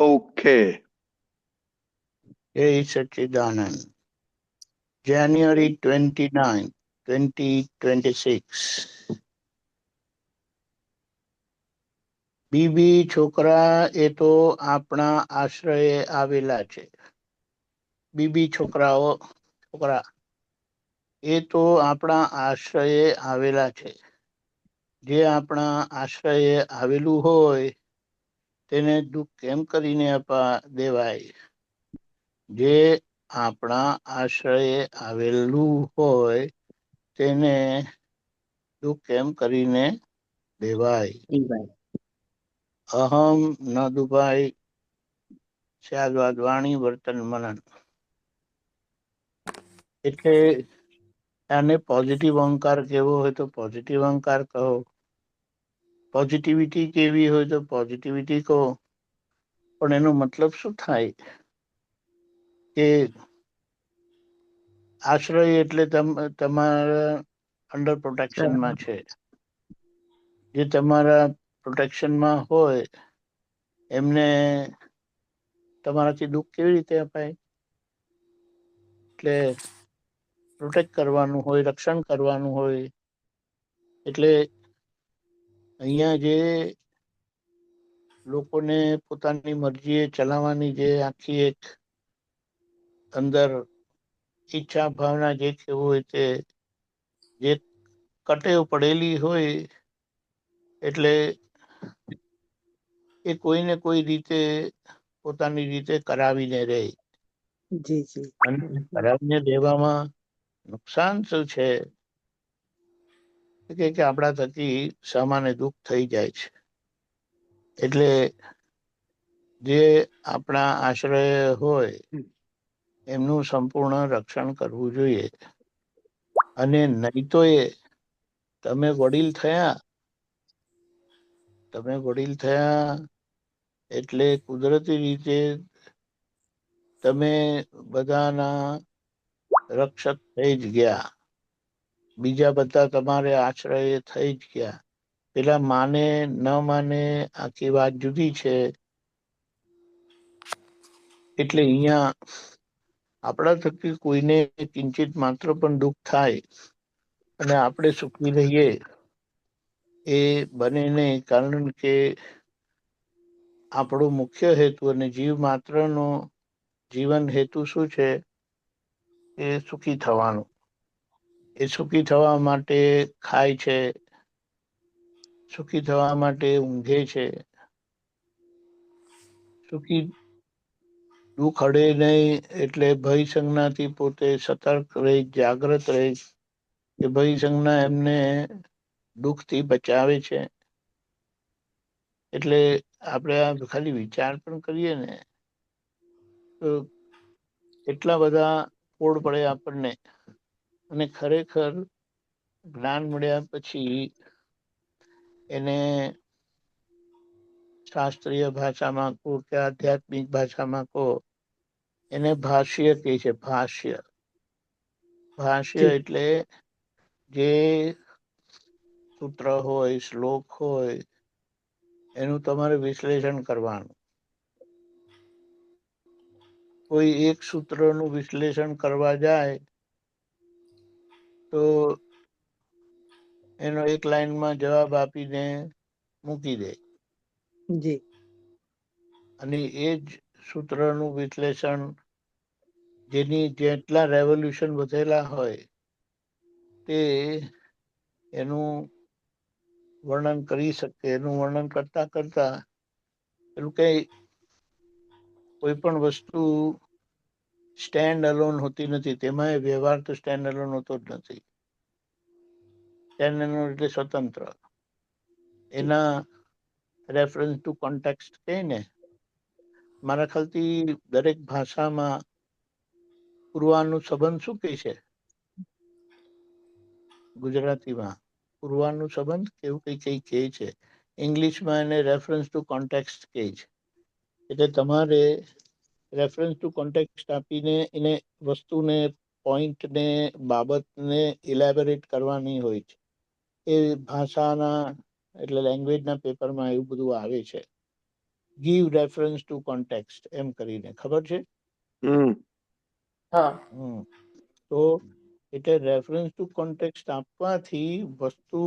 Okay. Jai Satchidanand. January 29, 2026. BB છોકરા એ તો આપણા આશ્રયે આવેલા છે. બીબી છોકરા એ તો આપણા આશ્રયે આવેલા છે. જે આપણા આશ્રયે આવેલું હોય તેને દુઃખ કેમ કરીને દેવાય? જે આપણા આશ્રયે આવેલું હોય તેને દુઃખ કેમ કરીને દેવાય? અહમ ન દુભાઈ સ્યાદવાદ વાણી વર્તન મનન. એટલે આને પોઝિટિવ અહંકાર કેવો હોય તો પોઝિટિવ અહંકાર કહો, પોઝિટિવિટી કેવી હોય તો પોઝિટિવિટી કહો. પણ એનો મતલબ શું થાય કે આશ્રય એટલે તમારા અંડર પ્રોટેક્શનમાં છે. જે તમારા પ્રોટેક્શનમાં હોય એમને તમારાથી દુઃખ કેવી રીતે અપાય? એટલે પ્રોટેક્ટ કરવાનું હોય, રક્ષણ કરવાનું હોય. એટલે અહીંયા જે લોકોને પોતાની મરજીએ ચલાવવાની જે આખી એક અંદર ઈચ્છા ભાવના જે કેવું હોય તે જે કટેવ પડેલી હોય એટલે એ કોઈને કોઈ રીતે પોતાની રીતે કરાવીને રહે. અને કરાવીને દેવામાં નુકસાન શું છે કે આપણા થકી સામાન્ય દુઃખ થઈ જાય છે. એટલે જે આપણા આશ્રય હોય એમનું સંપૂર્ણ રક્ષણ કરવું જોઈએ. અને નહીં તો તમે વડીલ થયા એટલે કુદરતી રીતે તમે બધાના રક્ષક થઈ જ ગયા. બીજા બધા તમારે આશ્રય થઈ જ ગયા. પેલા માને ન માને આખી વાત જુદી છે. એટલે અહીંયા આપણા થકી કોઈને કિંચિત માત્ર પણ દુઃખ થાય અને આપણે સુખી રહીએ એ બને નહીં. કારણ કે આપણો મુખ્ય હેતુ અને જીવ માત્રનો જીવન હેતુ શું છે? એ સુખી થવાનું. એ સુખી થવા માટે ખાય છે, સુખી થવા માટે ઊંઘે છે. સુખી દુઃખ અડે નહીં એટલે ભય સંજ્ઞાથી પોતે સતર્ક રહી, જાગ્રત રહી કે ભય સંજ્ઞા એમને દુઃખથી બચાવે છે. એટલે આપણે આ ખાલી વિચાર પણ કરીએ ને તો એટલા બધા કોડ પડે આપણને. અને ખરેખર જ્ઞાન મળ્યા પછી એને શાસ્ત્રીય ભાષામાં કહો કે આધ્યાત્મિક ભાષામાં કહો એને ભાષ્ય કહે છે. ભાષ્ય એટલે જે સૂત્ર હોય, શ્લોક હોય એનું તમારે વિશ્લેષણ કરવાનું. કોઈ એક સૂત્રનું વિશ્લેષણ કરવા જાય તો એનો એક લાઈનમાં જવાબ આપીને મૂકી દે. અને એ જ સૂત્રનું વિશ્લેષણ જેની જેટલા રેવોલ્યુશન વધેલા હોય તે એનું વર્ણન કરી શકે. એનું વર્ણન કરતા કરતા પેલું કોઈ પણ વસ્તુ સ્ટેન્ડ અલોન હોતી નથી. તેમાં વ્યવહાર તો સ્ટેન્ડ અલોન હોતો જ નથી. સ્ટેન્ડ અલોન એટલે સ્વતંત્ર. એના રેફરન્સ ટુ કોન્ટેક્સ્ટ કહે ને, મારા ખ્યાલથી દરેક ભાષામાં પૂર્વાનું સંબંધ શું કહે છે? ગુજરાતીમાં પૂર્વાનું સંબંધ કેવું કઈ કહે છે. ઇંગ્લિશમાં એને રેફરન્સ ટુ કોન્ટેક્સ્ટ કહે છે. એટલે તમારે રેફરન્સ ટુ કોન્ટેક્સ્ટ આપીને એને વસ્તુને, પોઈન્ટને, બાબતને ઇલેબોરેટ કરવાની હોય છે. એ ભાષાના એટલે લેંગ્વેજના પેપરમાં એવું બધું આવે છે. ગીવ રેફરન્સ ટુ કોન્ટેક્સ્ટ એમ કરીને ખબર છે. હા તો એટલે રેફરન્સ ટુ કોન્ટેક્સ્ટ આપવાથી વસ્તુ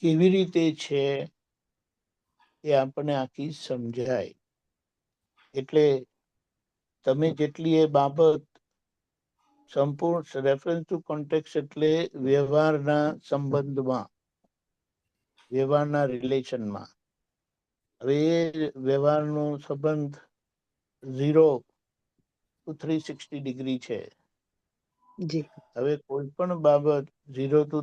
કેવી રીતે છે એ આપણને આખી સમજાય. એટલે તમે જેટલી એ બાબત સંપૂર્ણ રેફરન્સ ટુ કોન્ટેક્સ્ટ એટલે વ્યવહારના સંબંધમાં, વ્યવહારના રિલેશનમાં. હવે એ વ્યવહારનો સંબંધ 0 to 360 ડિગ્રી છે. જી હવે કોઈ પણ બાબત 0 to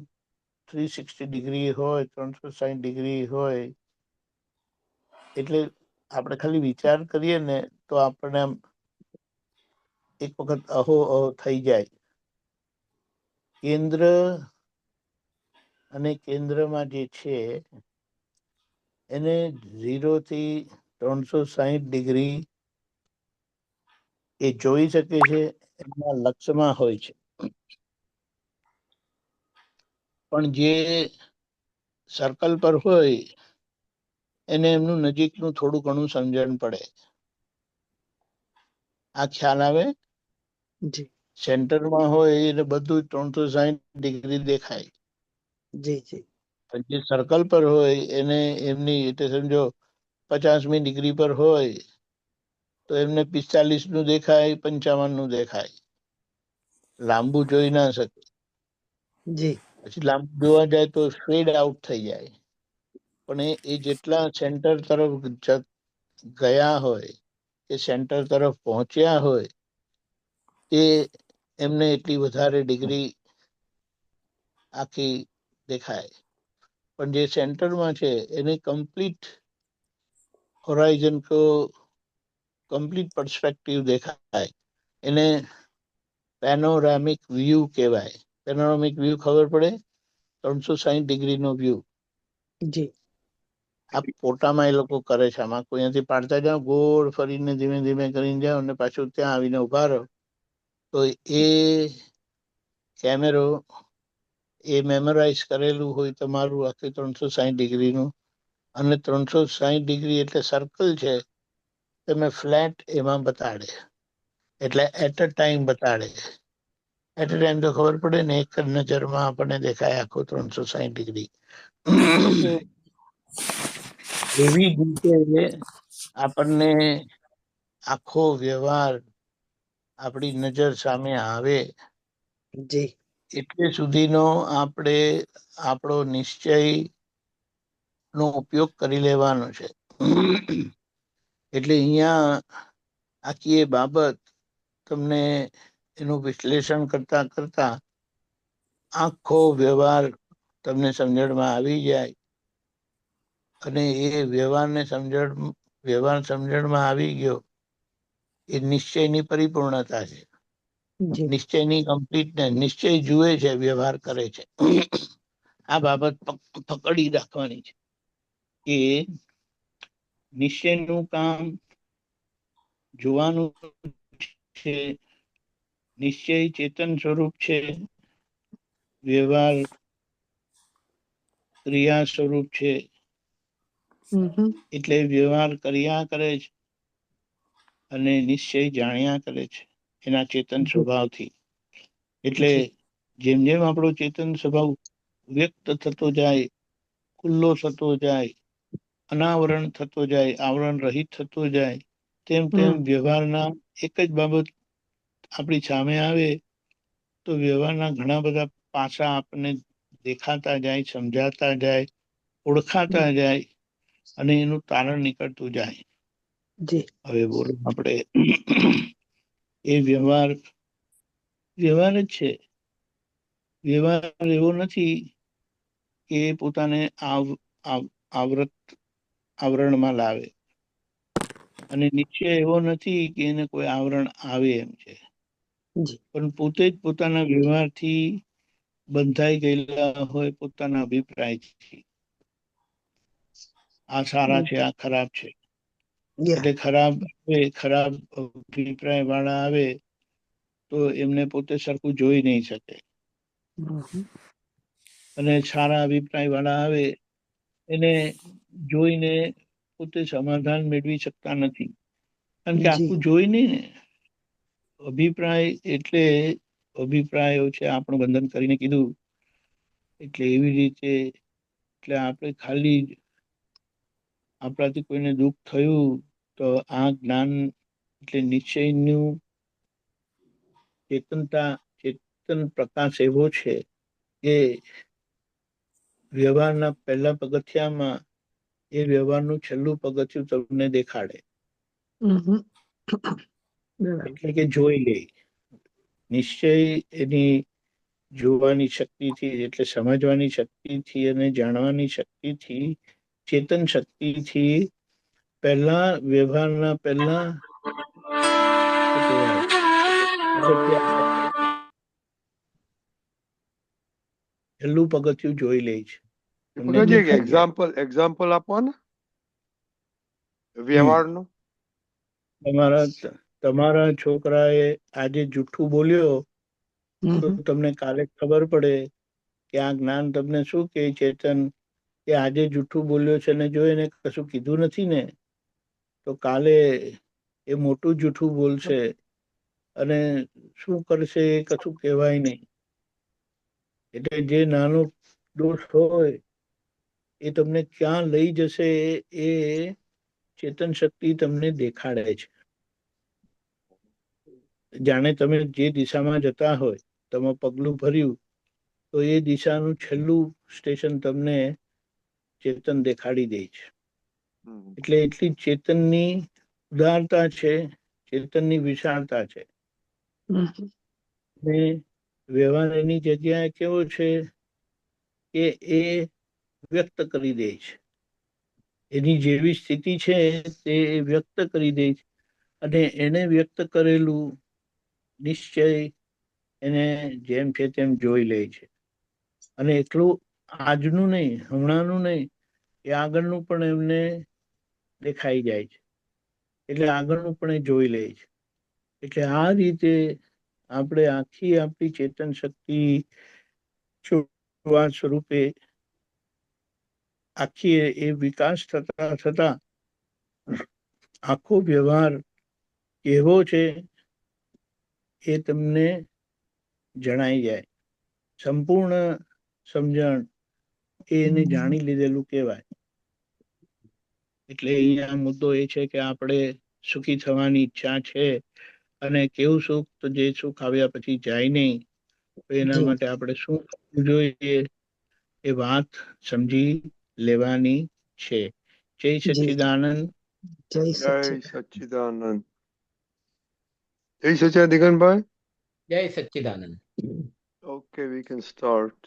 360 ડિગ્રી હોય, 360 ડિગ્રી હોય, એટલે આપણે ખાલી વિચાર કરીએ ને તો આપણને આમ એક વખત અહો થઈ જાય. કેન્દ્ર અને કેન્દ્રમાં જે છે એને 0 થી 360 ડિગ્રી એ જોઈ શકે છે, એમના લક્ષ્યમાં હોય છે. પણ જે સર્કલ પર હોય એને એમનું નજીકનું થોડું ઘણું સમજણ પડે. આ ખ્યાલ આવે. જી સેન્ટરમાં હોય એને બધું 360 ડિગ્રી દેખાય. જી જી પણ જે સર્કલ પર હોય એને એમની એટલે સમજો 50મી ડિગ્રી પર હોય તો એમને 45 નું દેખાય, 55 નું દેખાય. લાંબુ જોઈ ના શકે. જી પછી લાંબુ જોવા જાય તો ફેડ આઉટ થઈ જાય. પણ એ જેટલા સેન્ટર તરફ ગયા હોય કે સેન્ટર તરફ પહોંચ્યા હોય તે એમને એટલી વધારે ડિગ્રી આખી દેખાય. પણ જે સેન્ટરમાં છે એને કમ્પ્લીટ હોરાઇઝન કો કમ્પ્લીટ પર્સપેક્ટિવ દેખાય. એને પેનોરામિક વ્યૂ કહેવાય. પેનોરામિક વ્યૂ ખબર પડે? 360 ડિગ્રીનો વ્યૂ. જી આ ફોટામાં એ લોકો કરે છે. આમાં કોઈ અહીંયાથી પાડતા જાઓ, ગોળ ફરીને ધીમે ધીમે કરીને જાઓ અને પાછું ત્યાં આવીને ઉભા રહો તો એ કેમેરો એ મેમરાઇઝ કરેલું હોય તમારું આખી 360 ડિગ્રીનું. અને 360 ડિગ્રી એટલે સર્કલ છે તમે ફ્લેટ એમાં બતાડે. એટલે એટ અ ટાઈમ બતાડે. એટ અ ટાઈમ તો ખબર પડે ને, એક જ નજરમાં આપણને દેખાય આખું 360 ડિગ્રી. એવી જ રીતે આપણને આખો વ્યવહાર આપણી નજર સામે આવે જી એટલે સુધીનો આપણે આપણો નિશ્ચય નો ઉપયોગ કરી લેવાનો છે. એટલે અહીંયા આખી એ બાબત તમને એનું વિશ્લેષણ કરતા કરતા આખો વ્યવહાર તમને સમજણમાં આવી જાય. અને એ વ્યવહાર સમજણમાં આવી ગયો એ નિશ્ચયની પરિપૂર્ણતા છે. જી નિશ્ચયની કમ્પ્લીટનેસ. નિશ્ચય જુએ છે, વ્યવહાર કરે છે. આ બાબત પકડી રાખવાની છે કે નિશ્ચયનું કામ જોવાનું છે. નિશ્ચય ચેતન સ્વરૂપ છે, વ્યવહાર ક્રિયા સ્વરૂપ છે. એટલે વ્યવહાર કર્યા કરે છે અને નિશ્ચય જાણ્યા કરે છે એના ચેતન સ્વભાવથી. એટલે જી જેમ જેમ આપણો ચેતન સ્વભાવ વ્યક્ત થતો જાય, ખુલ્લો થતો જાય, અનાવરણ થતો જાય, આવરણ રહિત થતો જાય, તેમ તેમ વ્યવહારના એક જ બાબત આપણી સામે આવે તો વ્યવહારના ઘણા બધા પાસા આપણને દેખાતા જાય, સમજાતા જાય, ઓળખાતા જાય અને એનું તારણ નીકળતું જાય. જી હવે બોલો આપણે એ વ્યવહાર જ છે. વ્યવહાર એવો નથી કે પોતાને આવરણમાં લાવે, અને નિશ્ચય એવો નથી કે એને કોઈ આવરણ આવે એમ છે. જી પણ પોતે જ પોતાના વ્યવહારથી બંધાઈ ગયેલા હોય પોતાના અભિપ્રાયથી. આ સારા છે, આ ખરાબ છે. યા એટલે ખરાબ અભિપ્રાય વાળા આવે તો એમને પોતે સરખું જોઈ નહીં શકે. અને સારા અભિપ્રાય વાળા આવે એને જોઈને પોતે સમાધાન મેળવી શકતા નથી, કારણ કે જી આખું જોઈ નહીં ને. અભિપ્રાય એટલે અભિપ્રાયો છે આપણું બંધન કરીને કીધું, એટલે એવી રીતે એટલે આપણે ખાલી આપણાથી કોઈને દુઃખ થયું તો આ જ્ઞાન એટલે નિશ્ચયનું ચેતન પ્રકાશ એવો છે કે વ્યવહારના પહેલા પગથિયામાં એ વ્યવહારનું છેલ્લું પગથિયું તમને દેખાડે, હમ. બરાબર. એટલે કે જોઈ લે. નિશ્ચય એની જોવાની શક્તિથી એટલે સમજવાની શક્તિથી અને જાણવાની શક્તિથી, ચેતન શક્તિથી પહેલા વ્યવહારના પહેલા શું કહેવાય પગથિયા છેલ્લું પગથિયું જોઈ લે છે. તમને દીપકજી એક દેખાઈ જાય. એક્ઝામ્પલ આપો ને વ્યવહારનું. તમારા છોકરાએ આજે જૂઠું બોલ્યો તો હમ. તમને કાલે ખબર પડે કે આ જ્ઞાન તમને શું કહે ચેતન, કે આજે જૂઠું બોલ્યો છે ને જો એને કશું કીધું નથી ને તો કાલે એ મોટું જૂઠું બોલશે અને શું કરશે એ કશું કહેવાય નહીં. એટલે જે નાનો દોષ હોય એ તમને ક્યાં લઈ જશે એ ચેતન શક્તિ તમને દેખાડે છે. જાણે તમે જે દિશામાં જતા હોય, તમે પગલું ભર્યું તો એ દિશાનું છેલ્લું સ્ટેશન તમને ચેતન દેખાડી દે છે. એટલે એટલી ચેતનની ઉદારતા છે, ચેતનની વિશાળતા છે. ને વ્યવહાર એની જગ્યાએ કેવો છે કે એ વ્યક્ત કરી દે છે. એની જેવી સ્થિતિ છે તે વ્યક્ત કરી દે છે, અને એને વ્યક્ત કરેલું નિશ્ચય એને જેમ છે તેમ જોઈ લે છે. અને એટલું આજનું નહીં, હમણાંનું નહીં, એ આગળનું પણ એમને દેખાઈ જાય છે. એટલે આગળનું પણ એ જોઈ લે છે. એટલે આ રીતે આપણે આખી આપણી ચેતન શક્તિ સ્વરૂપે આખી એ વિકાસ થતા થતા આખો વ્યવહાર કેવો છે એ તમને જણાઈ જાય. સંપૂર્ણ સમજણ એને જાણી લીધેલું કહેવાય. એટલે અહીંયા મુદ્દો એ છે કે આપણે સુખી થવાની ઈચ્છા છે, અને કેવું સુખ, તો જે સુખ આવ્યા પછી જાય નહીં. તો એના જી માટે આપણે શું કરવું જોઈએ એ વાત સમજી લેવાની છે. જય જી સચ્ચિદાનંદ. જય જય સચ્ચિદાનંદ. સચ્ચિદાનંદ. જય સચ્ચિદાનંદ દિગનભાઈ. જય સચ્ચિદાનંદ. Okay, we can start.